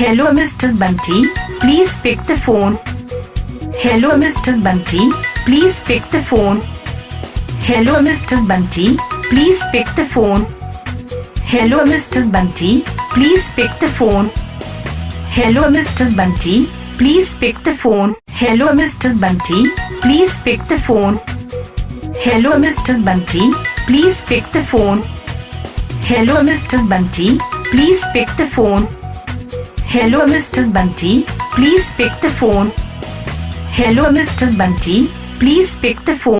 Hello, Mr. Bunty. Please pick the phone. Hello, Mr. Bunty. Please pick the phone. Hello, Mr. Bunty. Please pick the phone. Hello, Mr. Bunty. Please pick the phone. Hello, Mr. Bunty. Please pick the phone. Hello, Mr. Bunty. Please pick the phone. Hello, Mr. Bunty. Please pick the phone. Hello, Mr. Bunty. Please pick the phone. Hello, Mr. Bunty. Please pick the phone. Hello, Mr. Bunty. Please pick the phone.